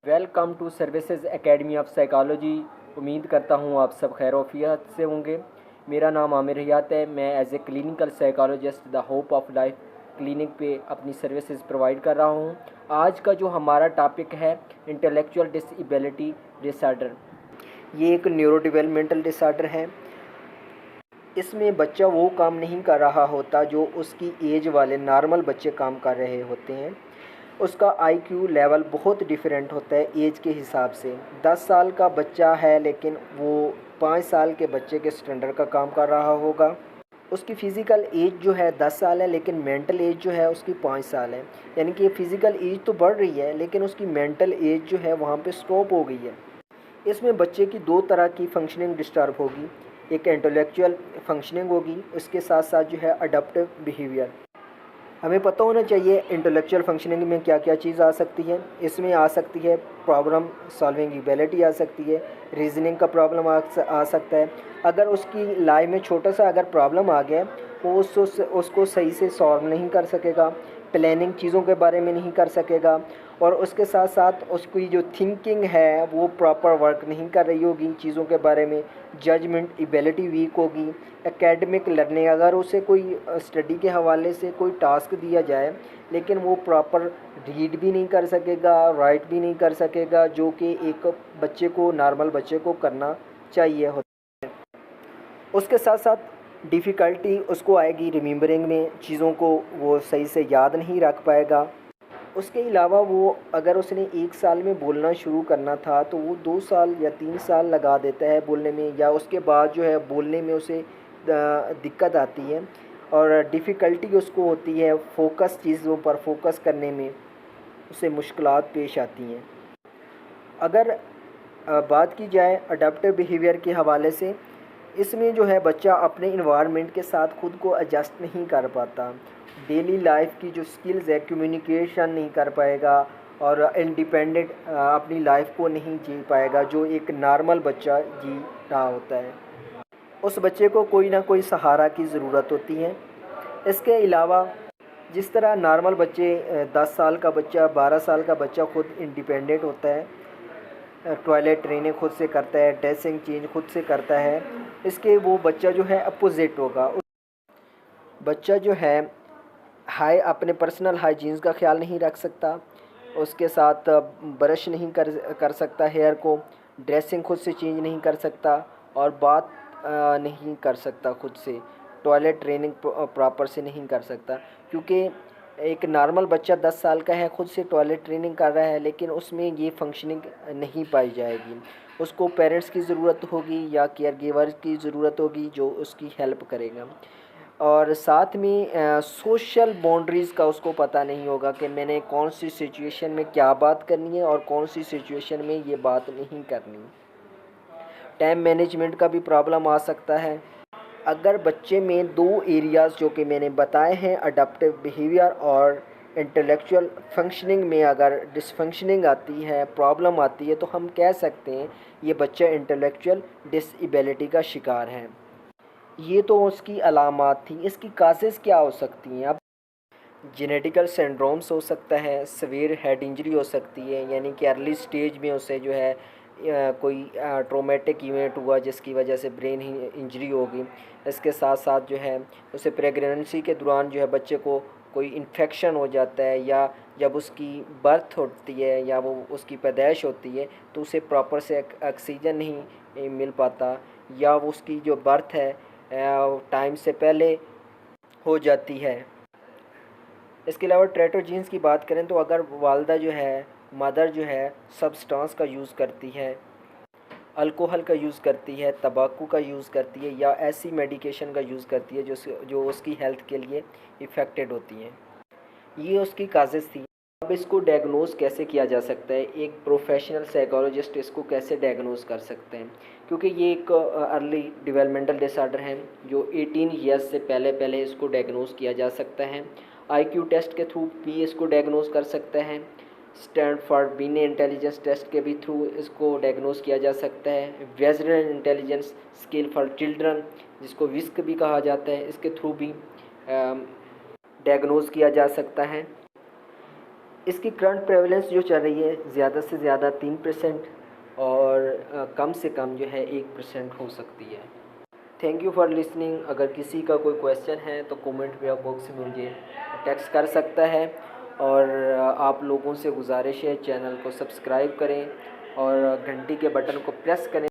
Welcome to services academy of psychology. उम्मीद करता हूँ आप सब खैर से होंगे। मेरा नाम आमिर हयात है। मैं as a clinical psychologist the hope of life clinic पे अपनी सर्विसेज प्रोवाइड कर रहा हूँ। आज का जो हमारा टॉपिक है इंटेलेक्चुअल डिसेबिलिटी डिसऑर्डर। ये एक न्यूरो डेवलपमेंटल डिसऑर्डर है। इसमें बच्चा वो काम नहीं कर रहा होता जो उसकी एज वाले नॉर्मल बच्चे काम कर रहे होते हैं। उसका आईक्यू लेवल बहुत डिफरेंट होता है एज के हिसाब से। 10 साल का बच्चा है लेकिन वो 5 साल के बच्चे के स्टैंडर्ड का काम कर रहा होगा। उसकी फ़िज़िकल एज जो है 10 साल है लेकिन मेंटल एज जो है उसकी 5 साल है। यानी कि फ़िज़िकल एज तो बढ़ रही है लेकिन उसकी मेंटल एज जो है वहाँ पे स्टॉप हो गई है। इसमें बच्चे की दो तरह की फंक्शनिंग डिस्टर्ब होगी। एक इंटेलेक्चुअल फंक्शनिंग होगी, उसके साथ साथ जो है अडप्टिव बिहेवियर। हमें पता होना चाहिए इंटेलेक्चुअल फंक्शनिंग में क्या क्या चीज़ आ सकती है। इसमें आ सकती है प्रॉब्लम सॉल्विंग एबिलिटी, आ सकती है रीजनिंग का प्रॉब्लम आ सकता है। अगर उसकी लाइफ में छोटा सा अगर प्रॉब्लम आ गया वो उसको सही से सॉल्व नहीं कर सकेगा, प्लानिंग चीज़ों के बारे में नहीं कर सकेगा, और उसके साथ साथ उसकी जो थिंकिंग है वो प्रॉपर वर्क नहीं कर रही होगी चीज़ों के बारे में। जजमेंट एबिलिटी वीक होगी। एकेडमिक लर्निंग, अगर उसे कोई स्टडी के हवाले से कोई टास्क दिया जाए लेकिन वो प्रॉपर रीड भी नहीं कर सकेगा, राइट भी नहीं कर सकेगा, जो कि एक बच्चे को नॉर्मल बच्चे को करना चाहिए होता है। उसके साथ साथ डिफ़िकल्टी उसको आएगी रिमेंबरिंग में, चीज़ों को वो सही से याद नहीं रख पाएगा। उसके अलावा वो अगर उसने 1 साल में बोलना शुरू करना था तो वो 2 साल या 3 साल लगा देता है बोलने में, या उसके बाद जो है बोलने में उसे दिक्कत आती है और डिफ़िकल्टी उसको होती है फोकस, चीज़ों पर फोकस करने में उसे मुश्किलात पेश आती हैं। अगर बात की जाए अडैप्टिव बिहेवियर के हवाले से, इसमें जो है बच्चा अपने इन्वायरमेंट के साथ ख़ुद को एडजस्ट नहीं कर पाता। डेली लाइफ की जो स्किल्स है, कम्युनिकेशन नहीं कर पाएगा और इंडिपेंडेंट अपनी लाइफ को नहीं जी पाएगा जो एक नॉर्मल बच्चा जी रहा होता है। उस बच्चे को कोई ना कोई सहारा की ज़रूरत होती है। इसके अलावा जिस तरह नॉर्मल बच्चे 10 साल का बच्चा, 12 साल का बच्चा खुद इंडिपेंडेंट होता है, टॉयलेट ट्रेनिंग खुद से करता है, ड्रेसिंग चेंज खुद से करता है, इसके वो बच्चा जो है अपोजिट होगा। बच्चा जो है अपने पर्सनल हाइजीन्स का ख्याल नहीं रख सकता, उसके साथ ब्रश नहीं कर सकता हेयर को, ड्रेसिंग खुद से चेंज नहीं कर सकता और बात नहीं कर सकता खुद से, टॉयलेट ट्रेनिंग प्रॉपर से नहीं कर सकता। क्योंकि एक नॉर्मल बच्चा 10 साल का है, खुद से टॉयलेट ट्रेनिंग कर रहा है लेकिन उसमें ये फंक्शनिंग नहीं पाई जाएगी। उसको पेरेंट्स की ज़रूरत होगी या केयर गिवर की ज़रूरत होगी जो उसकी हेल्प करेगा। और साथ में सोशल बाउंड्रीज़ का उसको पता नहीं होगा कि मैंने कौन सी सिचुएशन में क्या बात करनी है और कौन सी सिचुएशन में ये बात नहीं करनी। टाइम मैनेजमेंट का भी प्रॉब्लम आ सकता है। अगर बच्चे में दो एरियाज़ जो कि मैंने बताए हैं, अडैप्टिव बिहेवियर और इंटेलेक्चुअल फंक्शनिंग में अगर डिसफंक्शनिंग आती है, प्रॉब्लम आती है, तो हम कह सकते हैं ये बच्चा इंटेलेक्चुअल डिसेबिलिटी का शिकार है। ये तो उसकी अलामात थी। इसकी काजेज़ क्या हो सकती हैं? अब जेनेटिकल सिंड्रोम्स हो सकता है, सीवियर हेड इंजरी हो सकती है, यानी कि अर्ली स्टेज में उसे जो है कोई ट्रॉमेटिक इवेंट हुआ जिसकी वजह से ब्रेन इंजरी होगी। इसके साथ साथ जो है उसे प्रेगनेंसी के दौरान जो है बच्चे को कोई इन्फेक्शन हो जाता है, या जब उसकी बर्थ होती है या वो उसकी पैदाइश होती है तो उसे प्रॉपर से ऑक्सीजन नहीं मिल पाता, या वो उसकी जो बर्थ है टाइम से पहले हो जाती है। इसके अलावा ट्रेटोजीन्स की बात करें तो अगर वालदा जो है, मदर जो है सब्सटेंस का यूज़ करती है, अल्कोहल का यूज़ करती है, तंबाकू का यूज़ करती है या ऐसी मेडिकेशन का यूज़ करती है जो उसकी हेल्थ के लिए इफ़ेक्टेड होती हैं, ये उसकी काजेज़ थी। अब इसको डायग्नोज़ कैसे किया जा सकता है? एक प्रोफेशनल साइकोलॉजिस्ट इसको कैसे डायग्नोज़ कर सकते हैं? क्योंकि ये एक अर्ली डेवलपमेंटल डिसऑर्डर है जो 18 ईयर्स से पहले पहले इसको डायग्नोज़ किया जा सकता है। आईक्यू टेस्ट के थ्रू भी इसको डायग्नोज़ कर सकते हैं। स्टैनफोर्ड बिने इंटेलिजेंस टेस्ट के भी थ्रू इसको डायग्नोज़ किया जा सकता है। Visual intelligence scale for children, जिसको विस्क भी कहा जाता है, इसके थ्रू भी डायग्नोज़ किया जा सकता है। इसकी करंट प्रेवलेंस जो चल रही है ज़्यादा से ज़्यादा 3% और कम से कम जो है 1% हो सकती है। Thank you for listening. अगर किसी का कोई क्वेश्चन है तो कमेंट बॉक्स में मुझे टेक्स्ट कर सकता है। और आप लोगों से गुजारिश है चैनल को सब्सक्राइब करें और घंटी के बटन को प्रेस करें